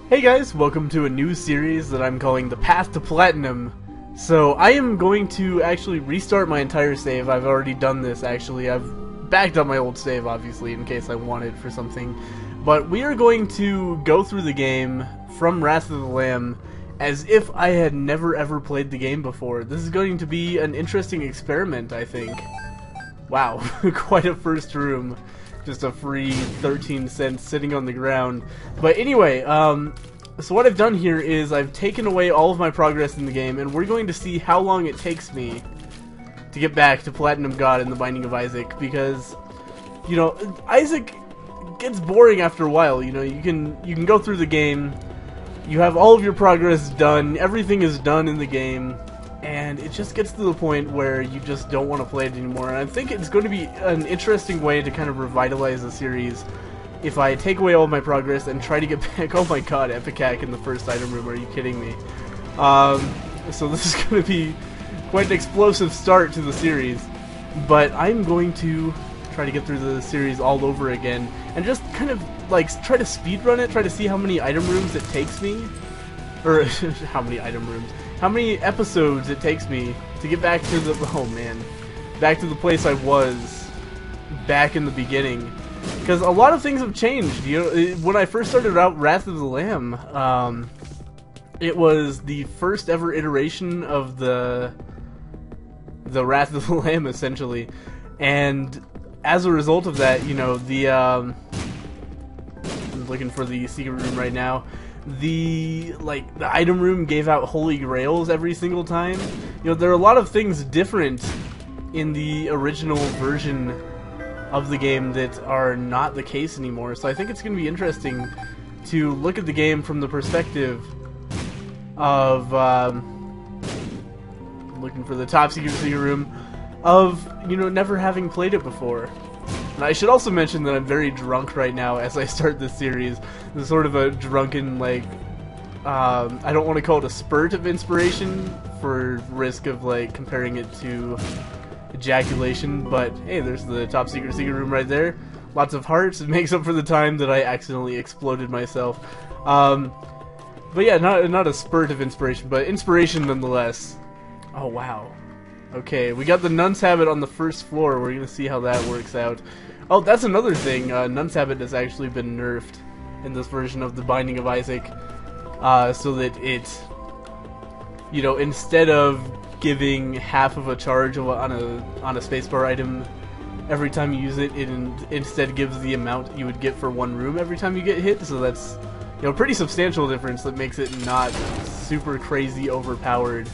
Hey guys, welcome to a new series that I'm calling The Path to Platinum. So I am going to actually restart my entire save. I've already done this actually. I've backed up my old save obviously in case I want it for something. But we are going to go through the game from Wrath of the Lamb as if I had never ever played the game before. This is going to be an interesting experiment, I think. Wow, quite a first room. Just a free 13 cents sitting on the ground. But anyway, so what I've done here is I've taken away all of my progress in the game, and we're going to see how long it takes me to get back to Platinum God in the Binding of Isaac, because, you know, Isaac gets boring after a while. You know, you can go through the game, you have all of your progress done, everything is done in the game, and it just gets to the point where you just don't want to play it anymore. And I think it's going to be an interesting way to kind of revitalize the series if I take away all of my progress and try to get back. Oh my god, Epicac in the first item room, are you kidding me? So this is going to be quite an explosive start to the series, but I'm going to try to get through the series all over again and just kind of like try to speedrun it, try to see how many item rooms it takes me, or how many episodes it takes me to get back to the, oh man, back to the place I was back in the beginning. Because a lot of things have changed. You know, when I first started out Wrath of the Lamb, it was the first ever iteration of the Wrath of the Lamb, essentially. And as a result of that, you know, I'm looking for the secret room right now. The item room gave out holy grails every single time. You know, there are a lot of things different in the original version of the game that are not the case anymore. So I think it's going to be interesting to look at the game from the perspective of looking for the top secret room of, you know, never having played it before. And I should also mention that I'm very drunk right now as I start this series. There's sort of a drunken, like, I don't want to call it a spurt of inspiration for risk of, like, comparing it to ejaculation, but hey, there's the top secret room right there. Lots of hearts. It makes up for the time that I accidentally exploded myself. But yeah, not a spurt of inspiration, but inspiration nonetheless. Oh wow. Okay, we got the Nun's Habit on the first floor. We're gonna see how that works out. Oh, that's another thing. Nun's Habit has actually been nerfed in this version of the Binding of Isaac, so that it, you know, instead of giving half of a charge on a spacebar item every time you use it, it instead gives the amount you would get for one room every time you get hit. So that's, you know, a pretty substantial difference that makes it not super crazy overpowered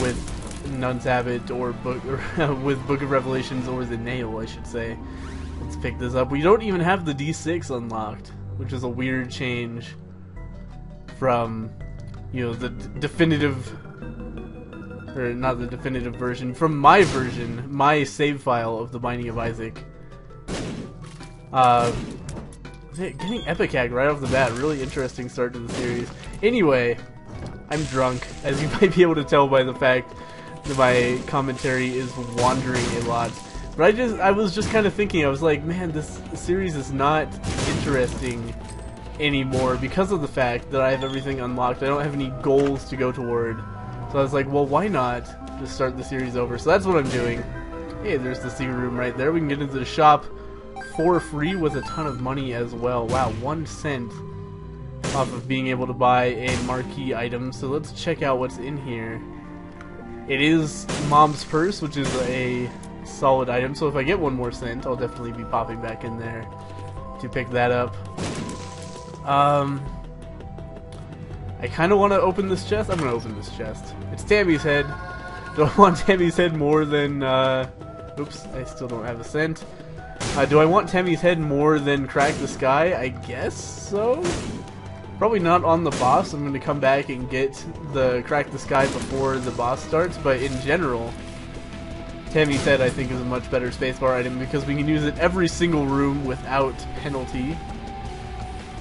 with Nun's Habit or with Book of Revelations, or the Nail, I should say. Let's pick this up. We don't even have the D6 unlocked, which is a weird change from, you know, the definitive, or not the definitive version, from my version, my save file of the Binding of Isaac. Getting Epicac right off the bat, really interesting start to the series. Anyway, I'm drunk, as you might be able to tell by the fact that my commentary is wandering a lot. But I was just kind of thinking, I was like, man, this series is not interesting anymore because of the fact that I have everything unlocked. I don't have any goals to go toward. So I was like, well, why not just start the series over? So that's what I'm doing. Hey, there's the secret room right there. We can get into the shop for free with a ton of money as well. Wow, 1 cent off of being able to buy a marquee item. So let's check out what's in here. It is Mom's Purse, which is a solid item, so if I get 1 more cent, I'll definitely be popping back in there to pick that up. I kind of want to open this chest. I'm going to open this chest. It's Tammy's head. Do I want Tammy's head more than, oops, I still don't have a cent. Do I want Tammy's head more than Crack the Sky? I guess so. Probably not on the boss. I'm going to come back and get the Crack the Sky before the boss starts, but in general, Tammy's head I think is a much better spacebar item because we can use it every single room without penalty.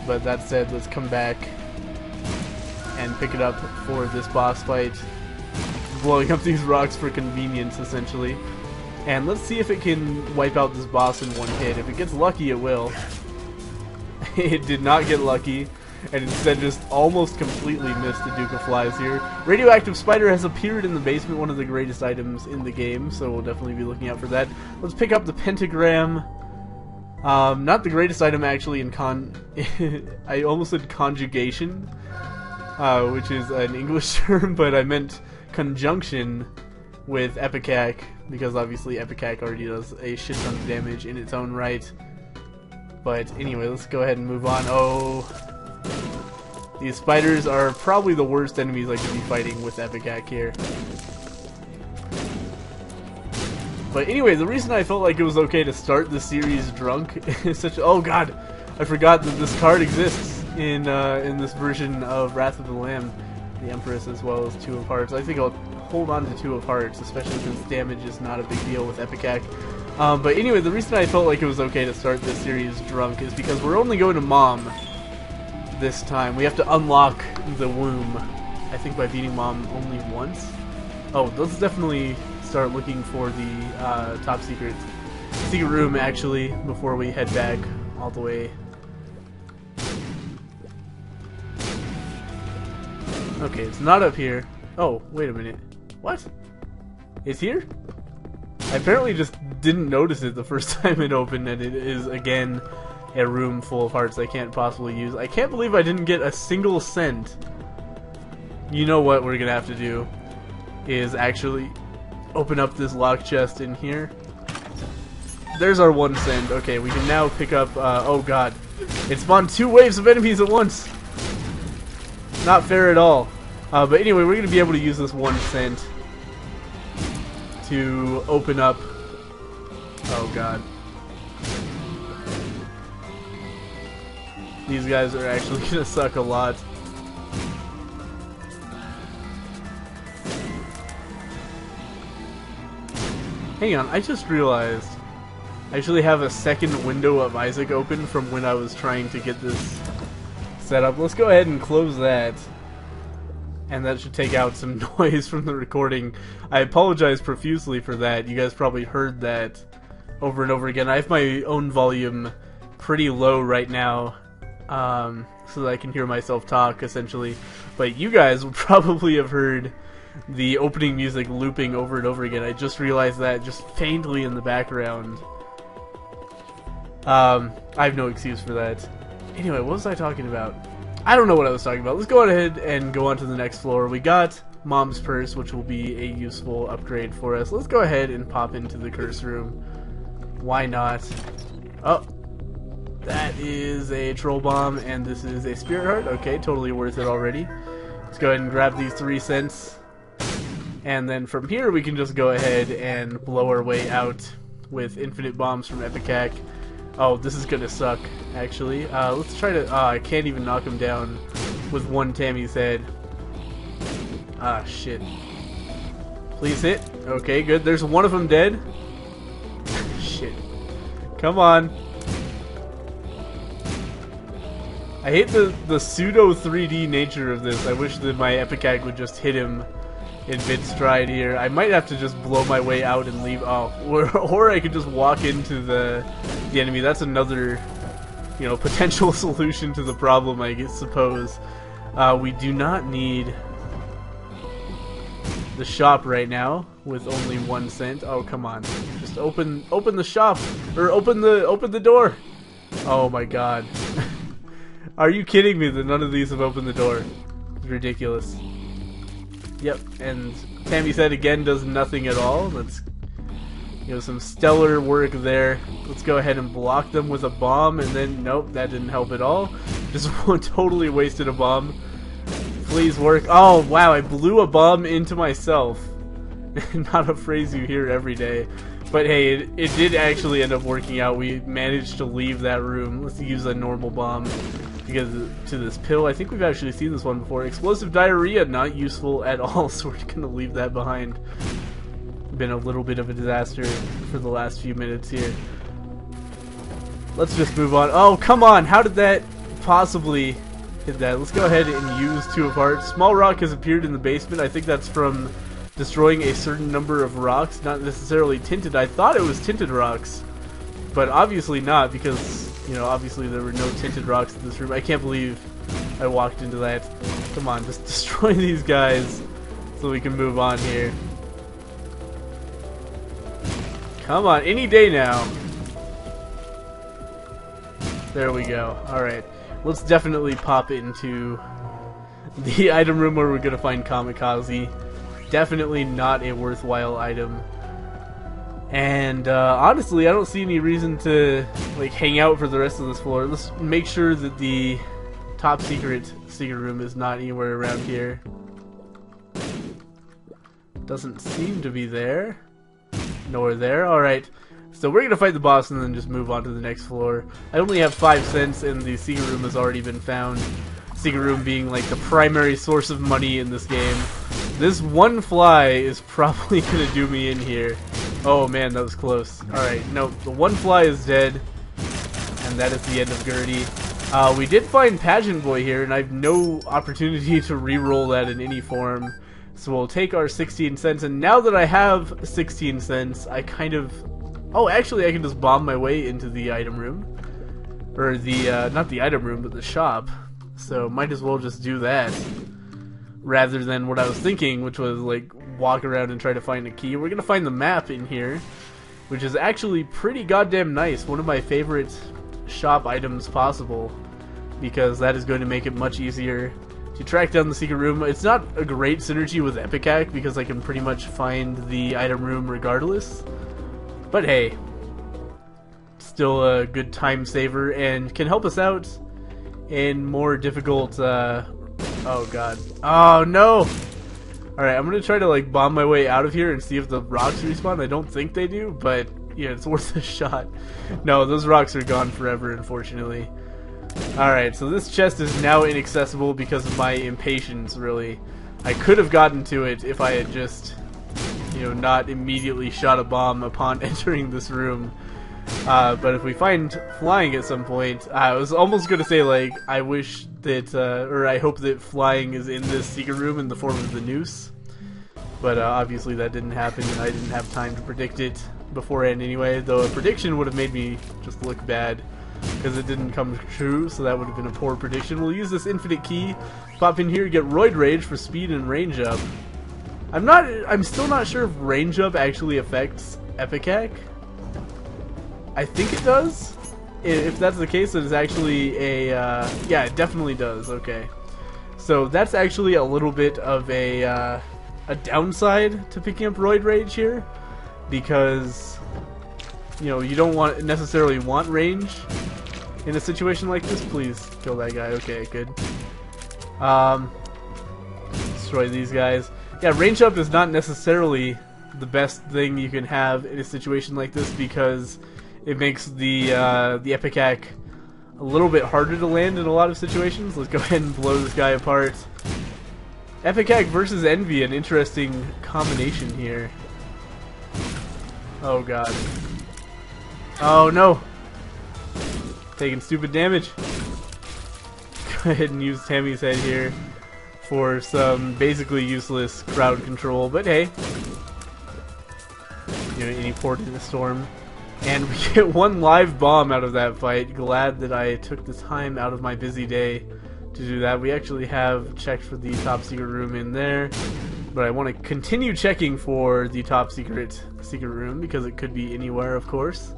But that said, let's come back and pick it up for this boss fight. Blowing up these rocks for convenience, essentially. And let's see if it can wipe out this boss in one hit. If it gets lucky, it will. It did not get lucky. and instead just almost completely missed the Duke of Flies here. Radioactive Spider has appeared in the basement, one of the greatest items in the game, so we'll definitely be looking out for that. Let's pick up the Pentagram. Not the greatest item actually in I almost said conjugation, which is an English term, but I meant conjunction with Epicac, because obviously Epicac already does a shit ton of damage in its own right. But anyway, let's go ahead and move on. Oh, these spiders are probably the worst enemies I could be fighting with Epicac here. But anyway, the reason I felt like it was okay to start the series drunk is such. Oh god, I forgot that this card exists in this version of Wrath of the Lamb, the Empress, as well as Two of Hearts. I think I'll hold on to Two of Hearts, especially since damage is not a big deal with Epicac. But anyway, the reason I felt like it was okay to start this series drunk is because we're only going to Mom this time. We have to unlock the womb, I think by beating Mom only once. Oh, let's definitely start looking for the top secret room actually before we head back all the way. Okay, it's not up here. Oh, wait a minute. What? It's here? I apparently just didn't notice it the first time it opened, and it is again a room full of hearts I can't possibly use. I can't believe I didn't get a single cent. You know what we're gonna have to do is actually open up this lock chest in here. There's our 1 cent. Okay, we can now pick up, oh god. It spawned 2 waves of enemies at once! Not fair at all. But anyway, we're going to be able to use this 1 cent to open up... Oh god. These guys are actually going to suck a lot. Hang on, I just realized I actually have a second window of Isaac open from when I was trying to get this set up. Let's go ahead and close that. And that should take out some noise from the recording. I apologize profusely for that. You guys probably heard that over and over again. I have my own volume pretty low right now, so that I can hear myself talk, essentially. But you guys would probably have heard the opening music looping over and over again. I just realized that just faintly in the background. I have no excuse for that. Anyway, what was I talking about? I don't know what I was talking about. Let's go ahead and go on to the next floor. We got Mom's Purse, which will be a useful upgrade for us. Let's go ahead and pop into the curse room. Why not? Oh, that is a troll bomb, and this is a spirit heart. Okay, totally worth it already. Let's go ahead and grab these 3 cents. And then from here we can just go ahead and blow our way out with infinite bombs from Epicac. Oh, this is gonna suck, actually. Let's try to... I can't even knock him down with 1 TAMMYS head. Ah, shit. Please hit. Okay, good. There's one of them dead. Shit. Come on. I hate the pseudo 3D nature of this. I wish that my Epicac would just hit him in mid-stride here. I might have to just blow my way out and leave. Oh, or I could just walk into the enemy. That's another, you know, potential solution to the problem, I suppose. We do not need the shop right now with only 1 cent. Oh, come on. Just open the shop, or open the door. Oh my god. Are you kidding me that none of these have opened the door? It's ridiculous. Yep, and TAMMYS head again does nothing at all. That's, you know, some stellar work there. Let's go ahead and block them with a bomb, and then nope, that didn't help at all. Just totally wasted a bomb. Please work. Oh wow, I blew a bomb into myself. Not a phrase you hear every day. But hey, it did actually end up working out. We managed to leave that room. Let's use a normal bomb to get to this pill. I think we've actually seen this one before. Explosive diarrhea, not useful at all, so we're gonna leave that behind. Been a little bit of a disaster for the last few minutes here. Let's just move on. Oh, come on! How did that possibly hit that? Let's go ahead and use Two of Hearts. Small rock has appeared in the basement. I think that's from destroying a certain number of rocks, not necessarily tinted. I thought it was tinted rocks, but obviously not, because, you know, obviously there were no tinted rocks in this room. I can't believe I walked into that. Come on, just destroy these guys so we can move on here. Come on, any day now. There we go. Alright, let's definitely pop into the item room where we're gonna find Kamikaze. Definitely not a worthwhile item. And honestly, I don't see any reason to like hang out for the rest of this floor. Let's make sure that the top secret room is not anywhere around here. Doesn't seem to be there. Nowhere there. Alright. So we're gonna fight the boss and then just move on to the next floor. I only have 5 cents and the secret room has already been found. Secret room being like the primary source of money in this game. This one fly is probably gonna do me in here. Oh man, that was close. Alright, no, the one fly is dead. And that is the end of Gertie. We did find Pageant Boy here, and I have no opportunity to re-roll that in any form. So we'll take our 16 cents, and now that I have 16 cents, I kind of... Oh, actually I can just bomb my way into the item room. Or the, not the item room, but the shop. So might as well just do that. Rather than what I was thinking, which was like walk around and try to find a key. We're gonna find the map in here, which is actually pretty goddamn nice. One of my favorite shop items possible, because that is going to make it much easier to track down the secret room. It's not a great synergy with Epicac because I can pretty much find the item room regardless. But hey, still a good time saver and can help us out in more difficult oh god. Oh no! Alright, I'm gonna try to like bomb my way out of here and see if the rocks respawn. I don't think they do, but yeah, it's worth a shot. No, those rocks are gone forever, unfortunately. Alright, so this chest is now inaccessible because of my impatience, really. I could have gotten to it if I had just, you know, not immediately shot a bomb upon entering this room. But if we find flying at some point, I was almost going to say, like, I wish that, or I hope that flying is in this secret room in the form of the noose. But obviously that didn't happen, and I didn't have time to predict it beforehand anyway, though a prediction would have made me just look bad, because it didn't come true, so that would have been a poor prediction. We'll use this infinite key, pop in here, get ROID Rage for speed and range up. I'm still not sure if range up actually affects Epicac. I think it does. If that's the case, it is actually a, yeah, it definitely does, okay. So that's actually a little bit of a downside to picking up ROID Rage here, because, you know, you don't necessarily want range in a situation like this. Please kill that guy. Okay, good. Destroy these guys. Yeah, range up is not necessarily the best thing you can have in a situation like this, because it makes the Epicac a little bit harder to land in a lot of situations. Let's go ahead and blow this guy apart. Epicac versus Envy, an interesting combination here. Oh god. Oh no! Taking stupid damage. Go ahead and use TAMMYS head here for some basically useless crowd control, but hey. You know, any port in the storm. And we get one live bomb out of that fight. Glad that I took the time out of my busy day to do that. We actually have checked for the top secret room in there, but I want to continue checking for the top secret room, because it could be anywhere, of course.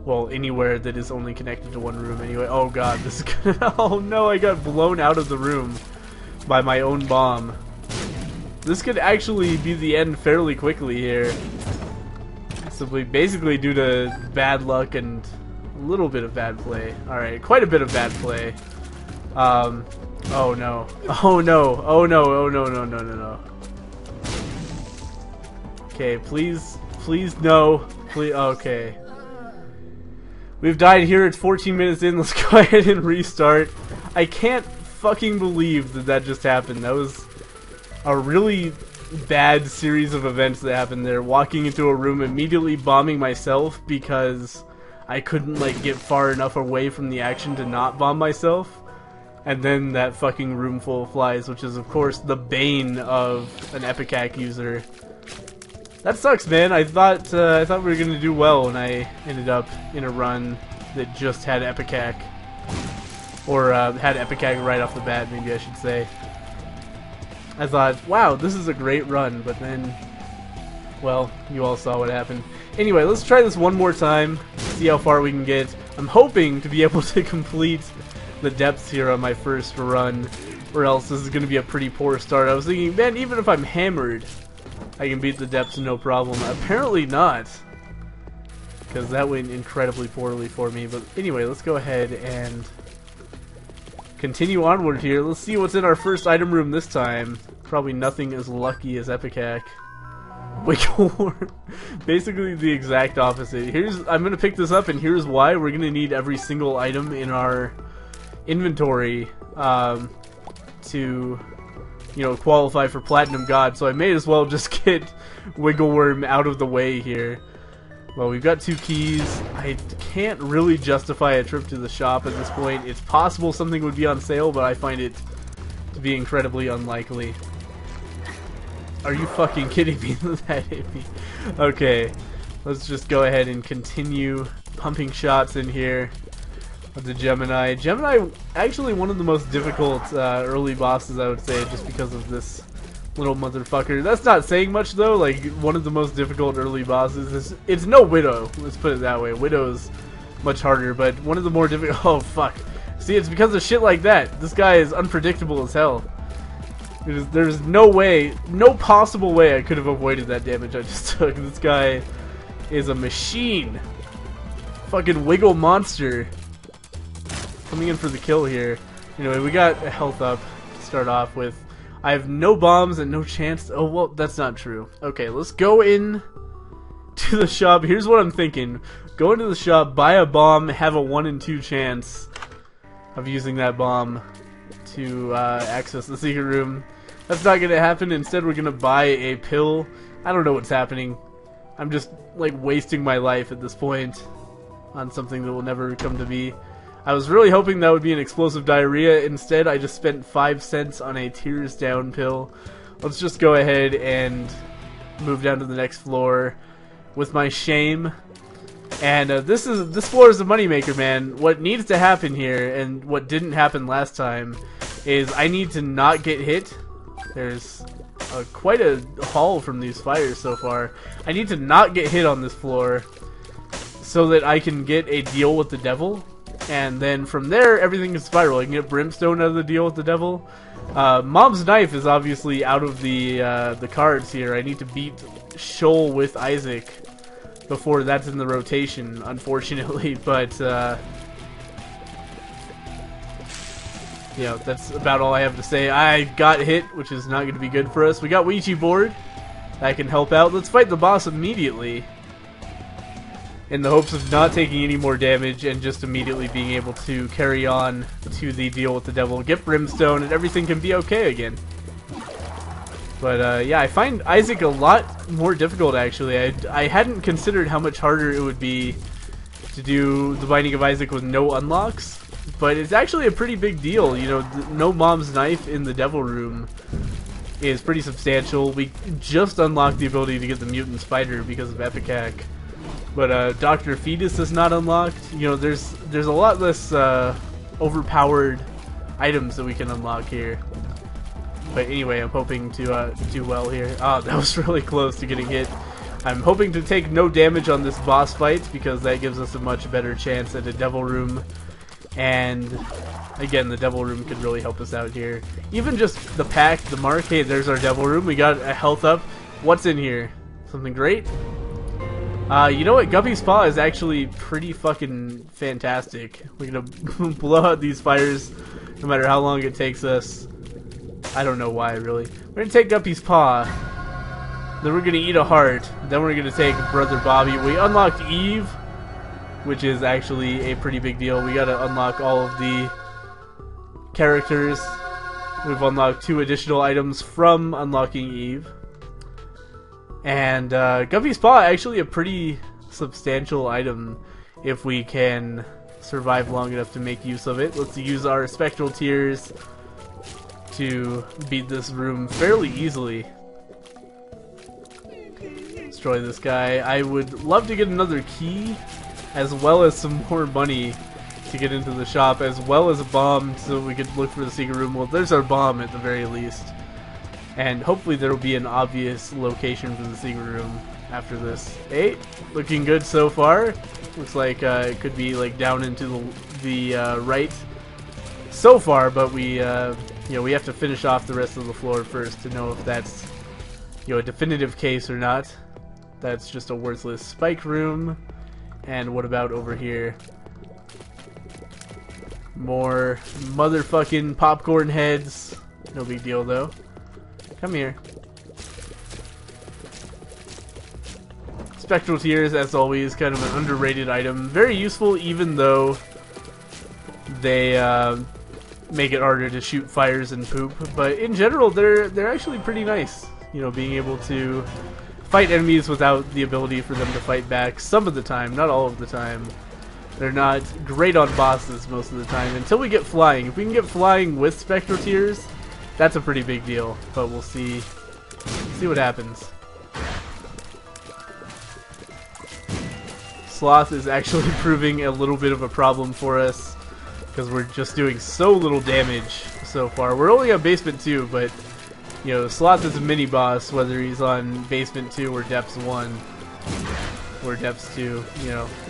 Well, anywhere that is only connected to one room anyway. Oh god, this is gonna... Oh no, I got blown out of the room by my own bomb. This could actually be the end fairly quickly here. Simply, basically due to bad luck and a little bit of bad play. Alright, quite a bit of bad play. Oh no. Oh no. Oh no. Oh no, no, no, no, no. Okay, please, no. Please, okay. We've died here, it's 14 minutes in, let's go ahead and restart. I can't fucking believe that that just happened. That was a really bad series of events that happened there. Walking into a room, immediately bombing myself because I couldn't like get far enough away from the action to not bomb myself. And then that fucking room full of flies, which is of course the bane of an Epicac user. That sucks, man. I thought we were gonna do well, and I ended up in a run that just had Epicac. Or had Epicag right off the bat, maybe I should say. I thought, wow, this is a great run, but then, well, you all saw what happened. Anyway, let's try this one more time, see how far we can get. I'm hoping to be able to complete the depths here on my first run, or else this is going to be a pretty poor start. I was thinking, man, even if I'm hammered, I can beat the depths no problem. Apparently not, because that went incredibly poorly for me. But anyway, let's go ahead and continue onward here. Let's see what's in our first item room this time. Probably nothing as lucky as Epicac. Wiggle worm. Basically the exact opposite. I'm gonna pick this up, and here's why. We're gonna need every single item in our inventory to, you know, qualify for Platinum God. So I may as well just get Wiggle Worm out of the way here. Well, we've got 2 keys. I can't really justify a trip to the shop at this point. It's possible something would be on sale, but I find it to be incredibly unlikely. Are you fucking kidding me? That hit me. Okay, let's just go ahead and continue pumping shots in here with the Gemini. Gemini, actually one of the most difficult early bosses, I would say, just because of this little motherfucker. That's not saying much though. Like, one of the most difficult early bosses is, it's no Widow, let's put it that way. Widow's much harder, but one of the more difficult. Oh fuck, see, it's because of shit like that. This guy is unpredictable as hell. There's no way, no possible way I could have avoided that damage I just took. This guy is a machine. Fucking wiggle monster. Coming in for the kill here. Anyway, we got a health up to start off with. I have no bombs and no chance. Oh, well, that's not true. Okay, let's go in to the shop. Here's what I'm thinking. Go into the shop, buy a bomb, have a 1 in 2 chance of using that bomb to access the secret room. That's not gonna happen. Instead, we're gonna buy a pill. I don't know what's happening. I'm just, like, wasting my life at this point on something that will never come to be. I was really hoping that would be an explosive diarrhea. Instead, I just spent 5 cents on a tears down pill. Let's just go ahead and move down to the next floor with my shame. And this floor is a moneymaker, man. What needs to happen here, and what didn't happen last time, is I need to not get hit. There's quite a haul from these fires so far. I need to not get hit on this floor so that I can get a deal with the devil. And then from there, everything can spiral. I can get Brimstone out of the deal with the devil. Mom's Knife is obviously out of the cards here. I need to beat Shoal with Isaac before that's in the rotation, unfortunately. But, you know, that's about all I have to say. I got hit, which is not going to be good for us. We got Ouija board. That can help out. Let's fight the boss immediately, in the hopes of not taking any more damage and just immediately being able to carry on to the deal with the devil, get Brimstone, and everything can be okay again. But yeah, I find Isaac a lot more difficult, actually. I hadn't considered how much harder it would be to do the Binding of Isaac with no unlocks, but it's actually a pretty big deal. You know, no Mom's Knife in the devil room is pretty substantial. We just unlocked the ability to get the mutant spider because of Epicac. But Dr. Fetus is not unlocked. You know, there's a lot less overpowered items that we can unlock here. But anyway, I'm hoping to do well here. Oh, that was really close to getting hit. I'm hoping to take no damage on this boss fight, because that gives us a much better chance at a devil room. And again, the devil room could really help us out here. Even just the pack, the mark. Hey, there's our devil room. We got a health up. What's in here? Something great? You know what? Guppy's Paw is actually pretty fucking fantastic. We're gonna blow out these fires no matter how long it takes us. I don't know why, really. We're gonna take Guppy's Paw. Then we're gonna eat a heart. Then we're gonna take Brother Bobby. We unlocked Eve, which is actually a pretty big deal. We gotta unlock all of the characters. We've unlocked 2 additional items from unlocking Eve. And Guppy's Paw, actually a pretty substantial item if we can survive long enough to make use of it. Let's use our Spectral Tears to beat this room fairly easily. Destroy this guy. I would love to get another key, as well as some more money to get into the shop, as well as a bomb so we could look for the secret room. Well, there's our bomb at the very least. And hopefully there will be an obvious location for the secret room after this. Hey, looking good so far. Looks like it could be like down into the right so far, but we we have to finish off the rest of the floor first to know if that's a definitive case or not. That's just a worthless spike room. And what about over here? More motherfucking popcorn heads. No big deal though. Come here. Spectral tears, as always, kind of an underrated item. Very useful, even though they make it harder to shoot fires and poop. But in general, they're actually pretty nice. Being able to fight enemies without the ability for them to fight back some of the time, not all of the time. They're not great on bosses most of the time until we get flying. If we can get flying with spectral tears, that's a pretty big deal. But we'll see what happens. Sloth is actually proving a little bit of a problem for us because we're just doing so little damage so far. We're only on basement 2, but Sloth is a mini boss, whether he's on basement 2 or depths 1 or depths 2,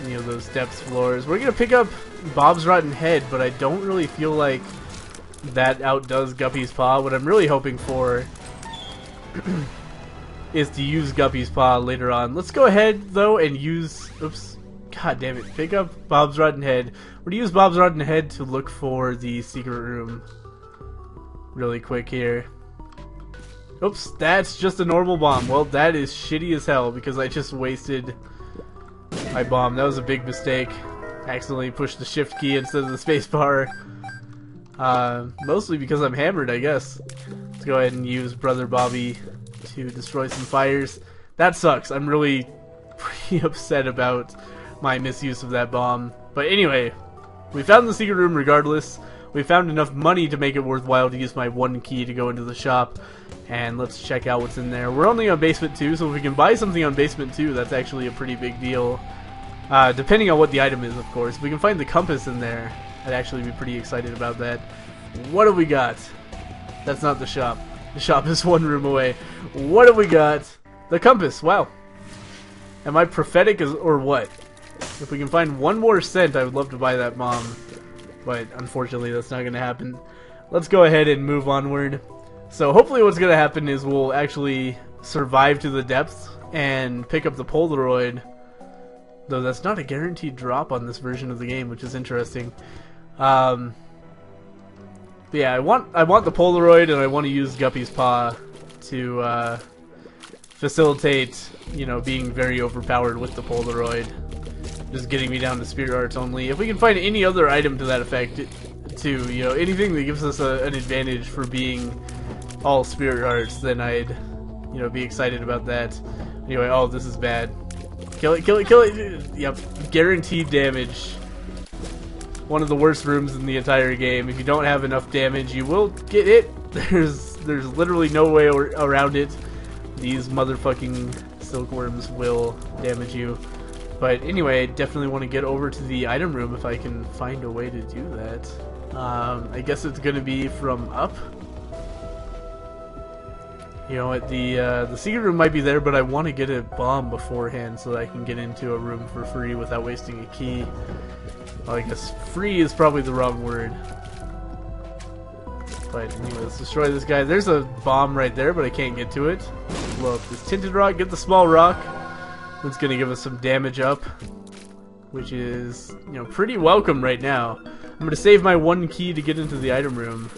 any of those depths floors. We're gonna pick up Bob's Rotten Head, but I don't really feel like that outdoes Guppy's Paw. What I'm really hoping for is to use Guppy's Paw later on. Let's go ahead though and use, oops, god damn it, pick up Bob's Rotten Head. We're gonna use Bob's Rotten Head to look for the secret room really quick here. Oops, that's just a normal bomb. Well, that is shitty as hell because I just wasted my bomb. That was a big mistake. Accidentally pushed the shift key instead of the space bar. Mostly because I'm hammered, I guess. Let's go ahead and use Brother Bobby to destroy some fires. That sucks. I'm really pretty upset about my misuse of that bomb. But anyway, we found the secret room regardless. We found enough money to make it worthwhile to use my 1 key to go into the shop. And let's check out what's in there. We're only on basement 2, so if we can buy something on basement 2, that's actually a pretty big deal. Depending on what the item is, of course. If we can find the compass in there, I'd actually be pretty excited about that. What have we got? That's not the shop. The shop is 1 room away. What have we got? The compass. Wow. Am I prophetic or what? If we can find 1 more cent, I would love to buy that bomb. But unfortunately, that's not going to happen. Let's go ahead and move onward. So hopefully what's going to happen is we'll actually survive to the depths and pick up the Polaroid. Though that's not a guaranteed drop on this version of the game, which is interesting. But yeah, I want the Polaroid, and I want to use Guppy's Paw to facilitate, being very overpowered with the Polaroid. Just getting me down to Spirit Hearts only. If we can find any other item to that effect, too, anything that gives us an advantage for being all Spirit Hearts, then I'd, be excited about that. Anyway, oh, this is bad. Kill it, kill it, kill it! Yep, guaranteed damage. One of the worst rooms in the entire game. If you don't have enough damage, you will get it. There's literally no way around it. These motherfucking silkworms will damage you. But anyway, definitely want to get over to the item room if I can find a way to do that. I guess it's going to be from up. You know what, the secret room might be there, but I want to get a bomb beforehand so that I can get into a room for free without wasting a key. Well, I guess free is probably the wrong word. But anyway, let's destroy this guy. There's a bomb right there, but I can't get to it. Blow up this tinted rock, get the small rock. That's going to give us some damage up, which is, pretty welcome right now. I'm going to save my 1 key to get into the item room,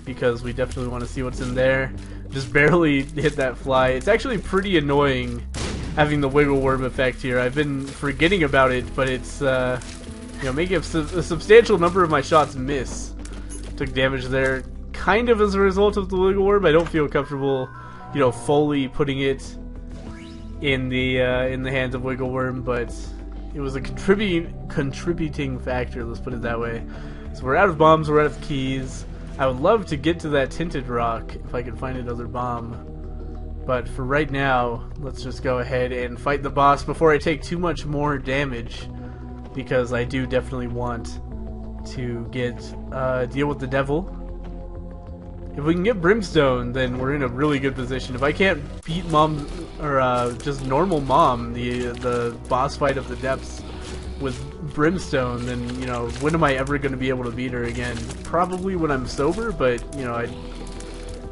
because we definitely want to see what's in there. Just barely hit that fly. It's actually pretty annoying having the wiggle worm effect here. I've been forgetting about it, but it's making a substantial number of my shots miss. Took damage there kind of as a result of the wiggle worm. I don't feel comfortable, fully putting it in the hands of wiggle worm, but it was a contributing factor, let's put it that way. So we're out of bombs, we're out of keys. I would love to get to that tinted rock if I could find another bomb. But for right now, let's just go ahead and fight the boss before I take too much more damage. because I do definitely want to get deal with the devil. If we can get Brimstone, then we're in a really good position. If I can't beat Mom, or just normal Mom, the boss fight of the depths with Brimstone, then, you know, when am I ever going to be able to beat her again? Probably when I'm sober, but, you know,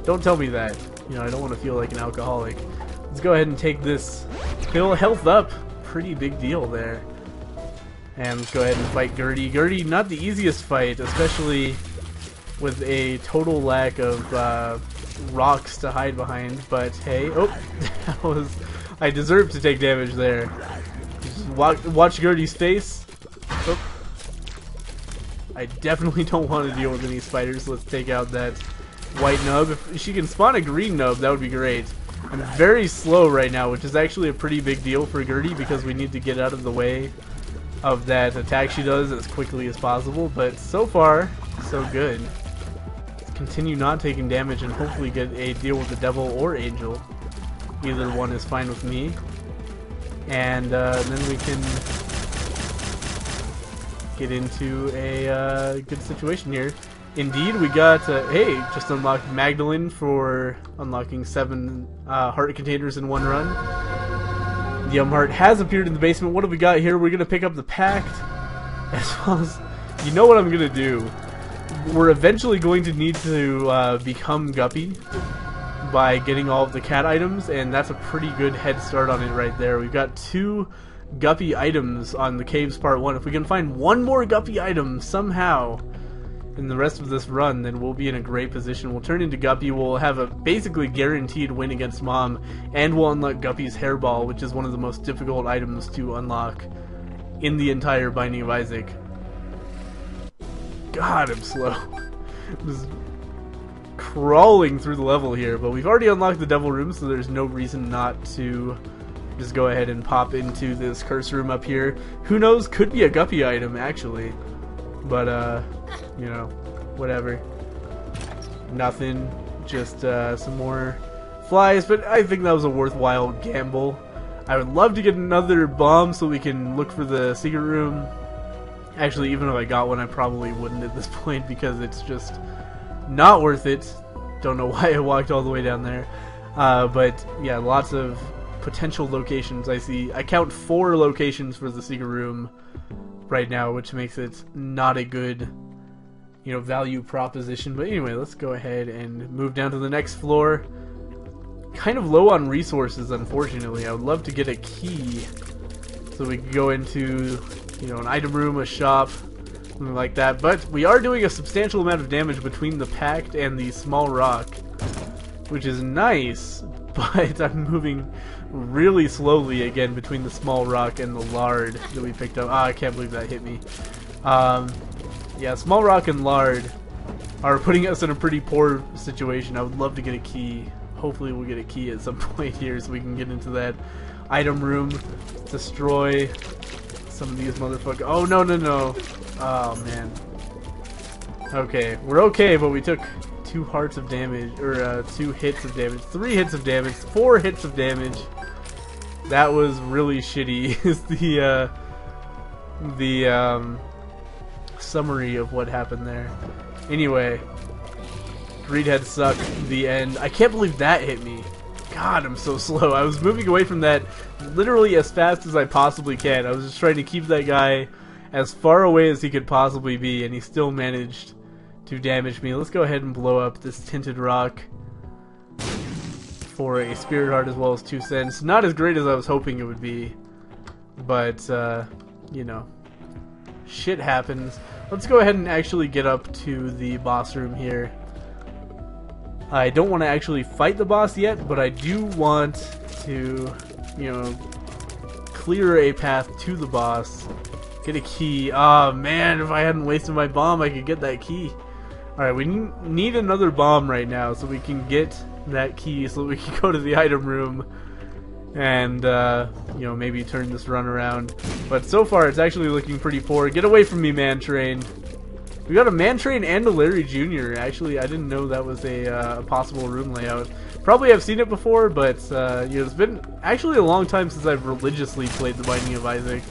don't tell me that. You know, I don't want to feel like an alcoholic. Let's go ahead and take this pill. Health up. Pretty big deal there. And let's go ahead and fight Gertie. Gertie, not the easiest fight, especially with a total lack of rocks to hide behind, but hey, oh, that was, I deserved to take damage there. Just watch Gertie's face. Oh. I definitely don't want to deal with any spiders. Let's take out that white nub. If she can spawn a green nub, that would be great. I'm very slow right now, which is actually a pretty big deal for Gertie because we need to get out of the way of that attack she does as quickly as possible, but so far, so good. Continue not taking damage and hopefully get a deal with the devil or angel. Either one is fine with me. And then we can get into a good situation here. Indeed, we got, hey, just unlocked Magdalene for unlocking 7 heart containers in one run. The heart has appeared in the basement. What have we got here? We're going to pick up the Pact, as well as, you know what I'm going to do? We're eventually going to need to become Guppy by getting all of the cat items, and that's a pretty good head start on it right there. We've got 2 Guppy items on the Caves Part 1. If we can find one more Guppy item somehow in the rest of this run, then we'll be in a great position. We'll turn into Guppy, we'll have a basically guaranteed win against Mom, and we'll unlock Guppy's Hairball, which is one of the most difficult items to unlock in the entire Binding of Isaac. God, I'm slow. Just crawling through the level here, but we've already unlocked the devil room, so there's no reason not to just go ahead and pop into this curse room up here. Who knows, could be a Guppy item actually, but you know, whatever. Nothing, just some more flies, but I think that was a worthwhile gamble. I would love to get another bomb so we can look for the secret room. Actually, even if I got one, I probably wouldn't at this point because it's just not worth it. Don't know why I walked all the way down there. But yeah, lots of potential locations. I count 4 locations for the secret room right now, which makes it not a good, you know, value proposition. But anyway, let's go ahead and move down to the next floor. Kind of low on resources, unfortunately. I would love to get a key so we can go into, you know, an item room, a shop, something like that. But we are doing a substantial amount of damage between the Pact and the small rock, which is nice, but I'm moving really slowly again between the small rock and the lard that we picked up. Ah, I can't believe that hit me. Yeah, small rock and lard are putting us in a pretty poor situation. I would love to get a key. Hopefully we'll get a key at some point here so we can get into that item room, destroy some of these motherfuckers. Oh, no, no, no. Oh, man. Okay, we're okay, but we took 2 hearts of damage, or 2 hits of damage, 3 hits of damage, 4 hits of damage. That was really shitty, is the summary of what happened there. Anyway, Greedhead suck, the end. I can't believe that hit me. God, I'm so slow. I was moving away from that literally as fast as I possibly can. I was just trying to keep that guy as far away as he could possibly be, and he still managed to damage me. Let's go ahead and blow up this tinted rock for a spirit heart as well as 2 cents. Not as great as I was hoping it would be, but you know, shit happens. Let's go ahead and actually get up to the boss room here. I don't want to actually fight the boss yet, but I do want to, you know, clear a path to the boss. Get a key. Oh man, if I hadn't wasted my bomb, I could get that key. Alright, we need another bomb right now so we can get that key so we can go to the item room and, you know, maybe turn this run around. But so far, it's actually looking pretty poor. Get away from me, Man Train. We got a Man Train and a Larry Jr. Actually, I didn't know that was a possible room layout. Probably have seen it before, but you know, it's been actually a long time since I've religiously played The Binding of Isaac.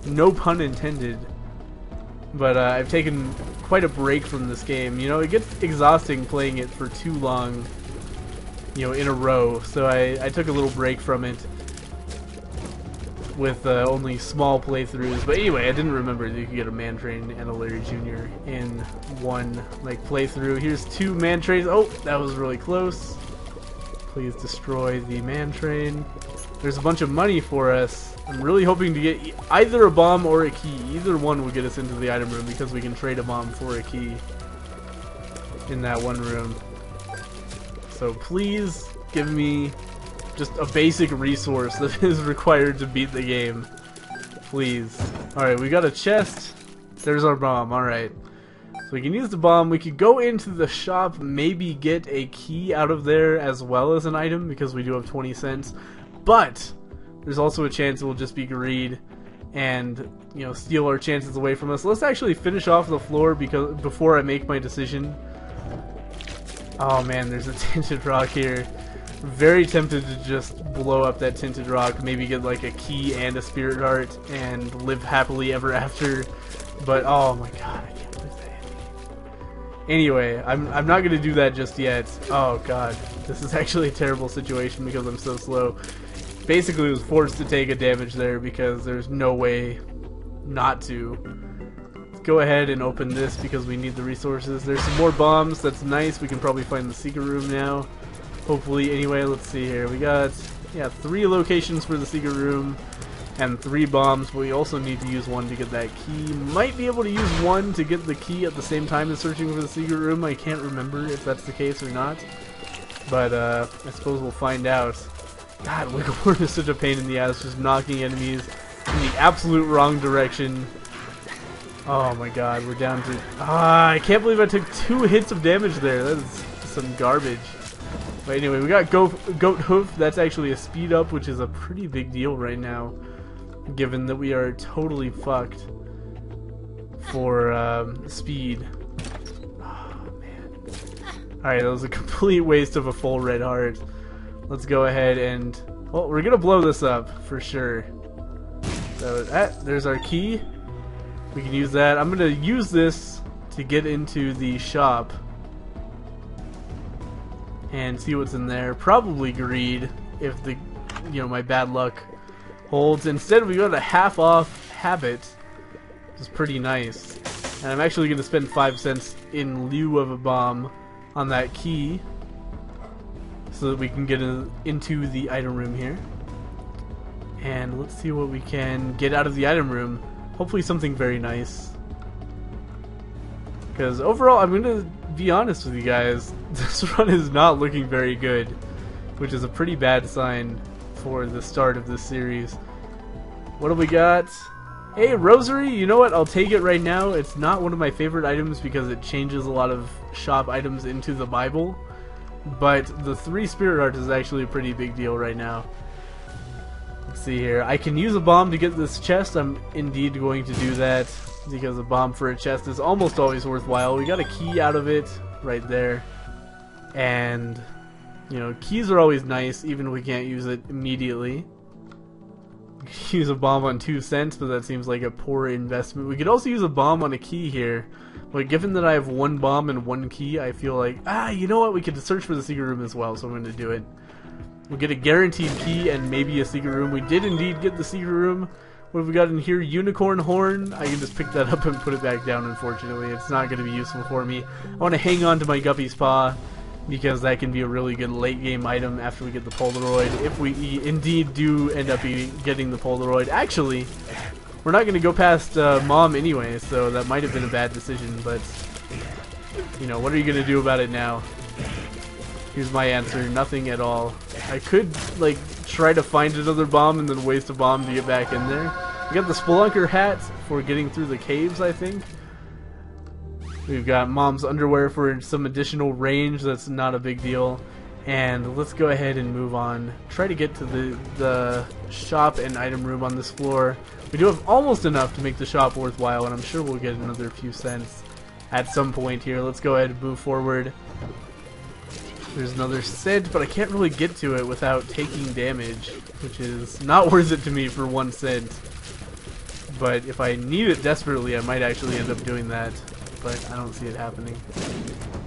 No pun intended. But I've taken quite a break from this game. You know, it gets exhausting playing it for too long, you know, in a row. So I took a little break from it with only small playthroughs. But anyway, I didn't remember that you could get a Man Train and a Larry Jr. in one like playthrough. Here's 2 Man Trains. Oh, that was really close. Please destroy the Man Train. There's a bunch of money for us. I'm really hoping to get either a bomb or a key. Either one will get us into the item room because we can trade a bomb for a key in that one room. So please give me just a basic resource that is required to beat the game. Please. Alright, we got a chest. There's our bomb. Alright. So we can use the bomb. We could go into the shop, maybe get a key out of there as well as an item because we do have 20 cents. But there's also a chance it will just be greed and, you know, steal our chances away from us. Let's actually finish off the floor before I make my decision. Oh man, there's a tinted rock here. Very tempted to just blow up that tinted rock, maybe get like a key and a spirit heart and live happily ever after. But oh my god, I can't believe that hit me. Anyway, I'm not gonna do that just yet. Oh god, this is actually a terrible situation because I'm so slow. Basically was forced to take a damage there because there's no way not to. Let's go ahead and open this because we need the resources. There's some more bombs. That's nice. We can probably find the secret room now. Hopefully. Anyway, let's see here. We got, yeah, 3 locations for the secret room and 3 bombs, but we also need to use 1 to get that key. Might be able to use 1 to get the key at the same time as searching for the secret room. I can't remember if that's the case or not, but I suppose we'll find out. God, Wiggleboard is such a pain in the ass, just knocking enemies in the absolute wrong direction. Oh my god, we're down to... I can't believe I took 2 hits of damage there. That is some garbage. But anyway, we got Goat Hoof. That's actually a speed up, which is a pretty big deal right now, given that we are totally fucked for speed. Oh man. Alright, that was a complete waste of a full red heart. Let's go ahead and... well, we're gonna blow this up for sure. So, there's our key. We can use that. I'm gonna use this to get into the shop and see what's in there. Probably greed if the, you know, my bad luck holds. Instead, we got a half-off habit, which is pretty nice. And I'm actually gonna spend 5 cents in lieu of a bomb on that key, so that we can get into the item room here. And let's see what we can get out of the item room. Hopefully something very nice. Because overall, I'm going to be honest with you guys, this run is not looking very good, which is a pretty bad sign for the start of this series. What do we got? Hey, Rosary, you know what? I'll take it right now. It's not one of my favorite items because it changes a lot of shop items into the Bible. But the 3 spirit hearts is actually a pretty big deal right now. Let's see here. I can use a bomb to get this chest. I'm indeed going to do that because a bomb for a chest is almost always worthwhile. We got a key out of it right there. And, you know, keys are always nice even if we can't use it immediately. We could use a bomb on 2 cents, but that seems like a poor investment. We could also use a bomb on a key here. But given that I have 1 bomb and 1 key, I feel like, you know what, we could search for the secret room as well, so I'm going to do it. We'll get a guaranteed key and maybe a secret room. We did indeed get the secret room. What have we got in here? Unicorn horn. I can just pick that up and put it back down, unfortunately. It's not going to be useful for me. I want to hang on to my Guppy's paw, because that can be a really good late game item after we get the Polaroid, if we indeed do end up getting the Polaroid. Actually, we're not going to go past Mom anyway, so that might have been a bad decision, but, you know, what are you going to do about it now? Here's my answer, nothing at all. I could, like, try to find another bomb and then waste a bomb to get back in there. We got the Spelunker hat for getting through the caves, I think. We've got Mom's underwear for some additional range, that's not a big deal. And let's go ahead and move on. Try to get to the shop and item room on this floor. We do have almost enough to make the shop worthwhile, and I'm sure we'll get another few cents at some point here. Let's go ahead and move forward. There's another cent, but I can't really get to it without taking damage, which is not worth it to me for 1 cent. But if I need it desperately, I might actually end up doing that. But I don't see it happening.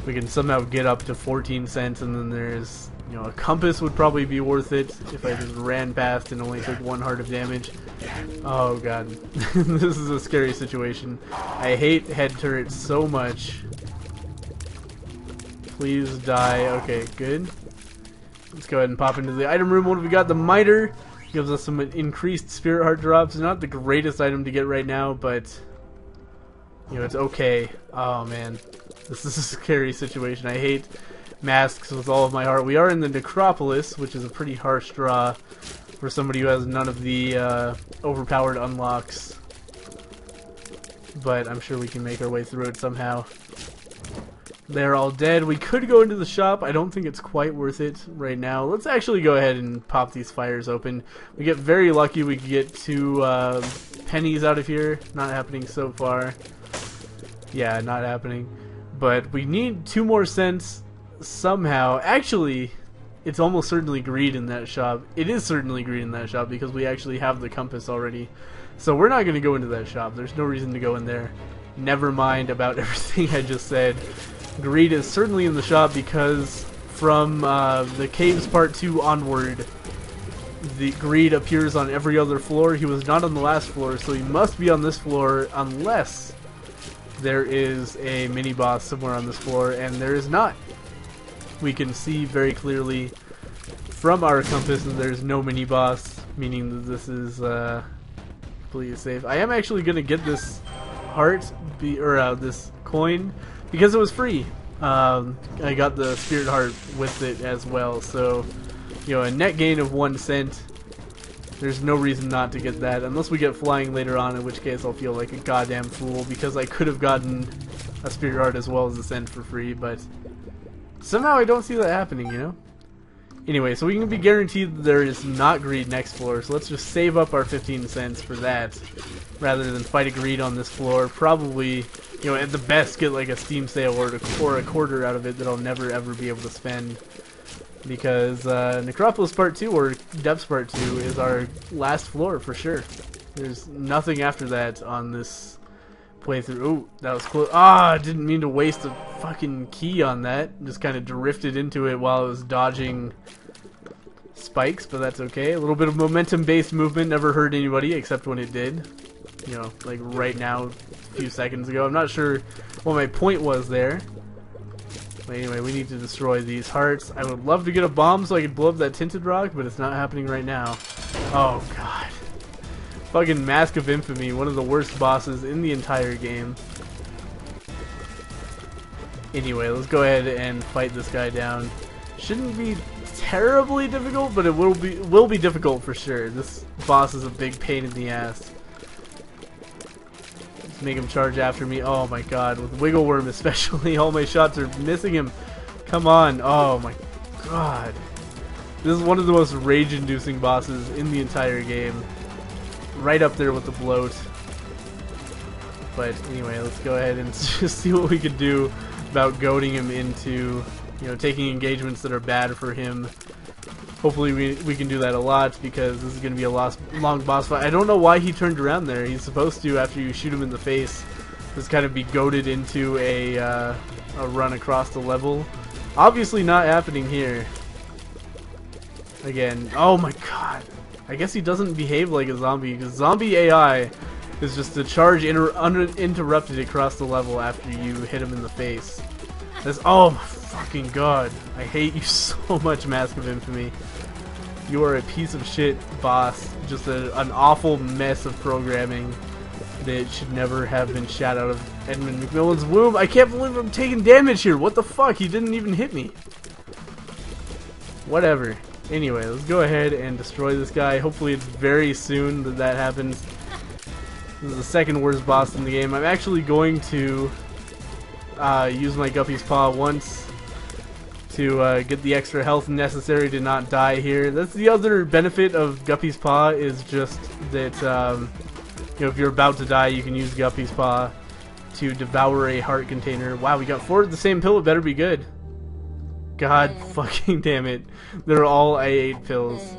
We can somehow get up to 14 cents, and then there's, you know, a compass would probably be worth it if I just ran past and only took 1 heart of damage. Oh god. This is a scary situation. I hate head turrets so much. Please die. Okay, good. Let's go ahead and pop into the item room. What have we got? The MITRE gives us some increased spirit heart drops. Not the greatest item to get right now, but you know, it's okay. Oh man, this is a scary situation. I hate masks with all of my heart. We are in the Necropolis, which is a pretty harsh draw for somebody who has none of the overpowered unlocks. But I'm sure we can make our way through it somehow. They're all dead. We could go into the shop. I don't think it's quite worth it right now. Let's actually go ahead and pop these fires open. We get very lucky. We get 2 pennies out of here. Not happening so far. Yeah, not happening. But we need 2 more cents somehow. Actually, it's almost certainly greed in that shop. It is certainly greed in that shop because we actually have the compass already. So we're not going to go into that shop. There's no reason to go in there. Never mind about everything I just said. Greed is certainly in the shop because from the Caves Part 2 onward, the greed appears on every other floor. He was not on the last floor, so he must be on this floor unless there is a mini-boss somewhere on this floor, and there is not. We can see very clearly from our compass that there's no mini-boss, meaning that this is completely safe. I am actually going to get this heart, this coin, because it was free. I got the spirit heart with it as well, so you know, a net gain of 1 cent. There's no reason not to get that, unless we get flying later on, in which case I'll feel like a goddamn fool because I could have gotten a spirit heart as well as a cent for free, but somehow I don't see that happening, you know? Anyway, so we can be guaranteed that there is not greed next floor, so let's just save up our 15 cents for that rather than fight a greed on this floor. Probably, you know, at the best get like a Steam sale or a quarter out of it that I'll never ever be able to spend. Because Necropolis Part 2 or Depths Part 2 is our last floor for sure. There's nothing after that on this playthrough. Ooh, that was close. Ah, I didn't mean to waste a fucking key on that. Just kind of drifted into it while I was dodging spikes, but that's okay. A little bit of momentum-based movement never hurt anybody except when it did. You know, like right now, a few seconds ago. I'm not sure what my point was there. But anyway, we need to destroy these hearts. I would love to get a bomb so I could blow up that tinted rock, but it's not happening right now. Oh god. Fucking Mask of Infamy, one of the worst bosses in the entire game. Anyway, let's go ahead and fight this guy down. Shouldn't be terribly difficult, but it will be difficult for sure. This boss is a big pain in the ass. Let's make him charge after me. Oh my god, with Wiggle Worm especially, all my shots are missing him. Come on. Oh my god. This is one of the most rage-inducing bosses in the entire game. Right up there with the bloat. But anyway, let's go ahead and just see what we can do about goading him into, you know, taking engagements that are bad for him. Hopefully we can do that a lot because this is going to be a long boss fight. I don't know why he turned around there. He's supposed to, after you shoot him in the face, just kind of be goaded into a run across the level. Obviously not happening here. Again, oh my god. I guess he doesn't behave like a zombie, because zombie AI is just to charge uninterrupted across the level after you hit him in the face. That's, oh my fucking god. I hate you so much, Mask of Infamy. You are a piece of shit boss. Just an awful mess of programming that should never have been shot out of Edmund McMillan's womb. I can't believe I'm taking damage here. What the fuck? He didn't even hit me. Whatever. Anyway, let's go ahead and destroy this guy. Hopefully it's very soon that that happens. This is the second worst boss in the game. I'm actually going to use my Guppy's Paw once to get the extra health necessary to not die here. That's the other benefit of Guppy's Paw, is just that you know, if you're about to die, you can use Guppy's Paw to devour a heart container. Wow, we got 4 of the same pill. It better be good. God fucking damn it. They're all A8 pills.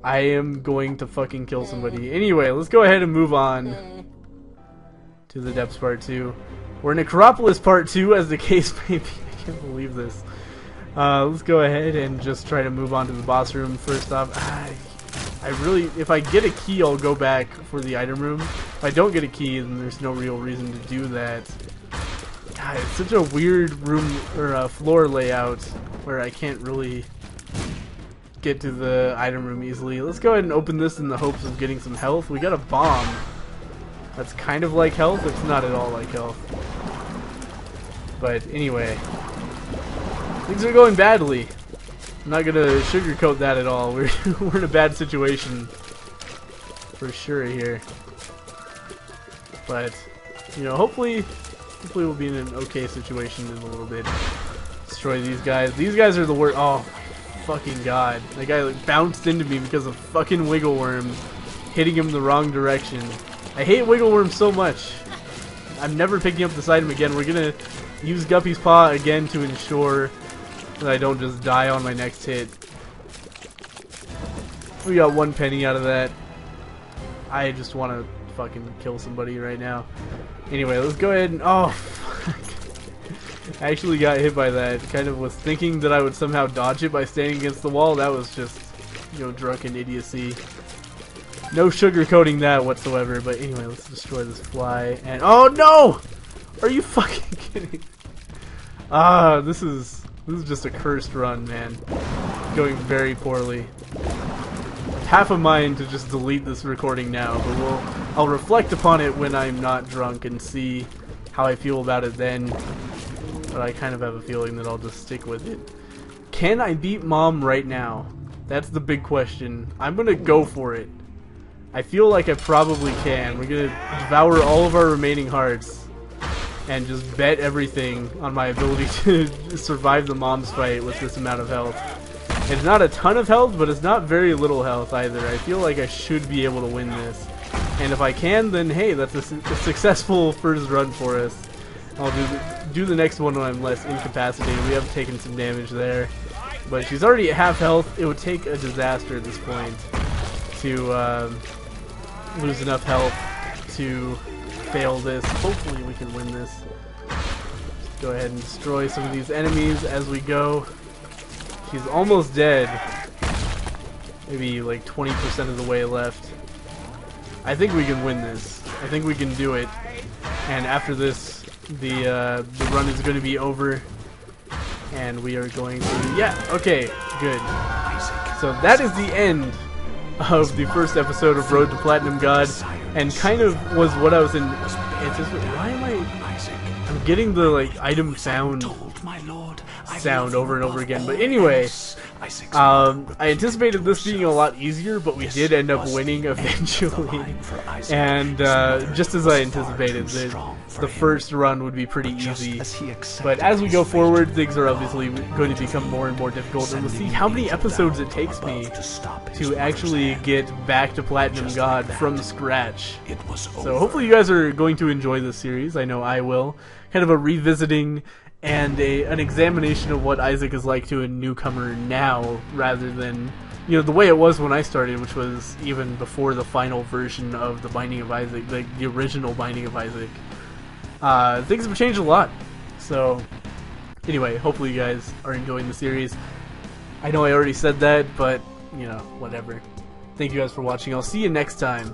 I am going to fucking kill somebody. Anyway, let's go ahead and move on to the Depths Part 2. We're in Necropolis Part 2, as the case may be. I can't believe this. Let's go ahead and just try to move on to the boss room first off. I really, if I get a key, I'll go back for the item room. If I don't get a key, then there's no real reason to do that. God, it's such a weird room or floor layout where I can't really get to the item room easily. Let's go ahead and open this in the hopes of getting some health. We got a bomb. That's kind of like health. It's not at all like health. But anyway, things are going badly. I'm not gonna sugarcoat that at all. We're in a bad situation for sure here. But you know, hopefully we'll be in an okay situation in a little bit. Destroy these guys. These guys are the worst. Oh, fucking god! That guy like bounced into me because of fucking wiggle worms hitting him the wrong direction. I hate wiggle worms so much. I'm never picking up this item again. We're gonna use Guppy's Paw again to ensure that I don't just die on my next hit. We got 1 penny out of that. I just want to fucking kill somebody right now. Anyway, let's go ahead and... oh, fuck. I actually got hit by that. Kind of was thinking that I would somehow dodge it by standing against the wall. That was just, you know, drunken idiocy. No sugarcoating that whatsoever. But anyway, let's destroy this fly. And oh no! Are you fucking kidding? This is just a cursed run, man. Going very poorly. Half a mind to just delete this recording now, but I'll reflect upon it when I'm not drunk and see how I feel about it then. But I kind of have a feeling that I'll just stick with it. Can I beat Mom right now? That's the big question. I'm gonna go for it. I feel like I probably can. We're gonna devour all of our remaining hearts and just bet everything on my ability to survive the Mom's fight with this amount of health. It's not a ton of health, but it's not very little health either. I feel like I should be able to win this. And if I can, then hey, that's a successful first run for us. I'll do the next one when I'm less incapacitated. We have taken some damage there. But she's already at half health. It would take a disaster at this point to lose enough health to fail this. Hopefully we can win this. Go ahead and destroy some of these enemies as we go. She's almost dead. Maybe like 20% of the way left. I think we can win this. I think we can do it. And after this, the run is going to be over. And we are going to... yeah, okay, good. So that is the end of the first episode of Road to Platinum God. And kind of was what I was in... why am I'm getting the like item sound over and over again. But anyway, I anticipated this being a lot easier, but we did end up winning eventually. And just as I anticipated, the first run would be pretty easy. But as we go forward, things are obviously going to become more and more difficult, and we'll see how many episodes it takes me to actually get back to Platinum God from scratch. So hopefully you guys are going to enjoy this series. I know I will. Kind of a revisiting and an examination of what Isaac is like to a newcomer now, rather than, you know, the way it was when I started, which was even before the final version of the Binding of Isaac, like the original Binding of Isaac. Things have changed a lot. So anyway, hopefully you guys are enjoying the series. I know I already said that, but you know, whatever. Thank you guys for watching. I'll see you next time.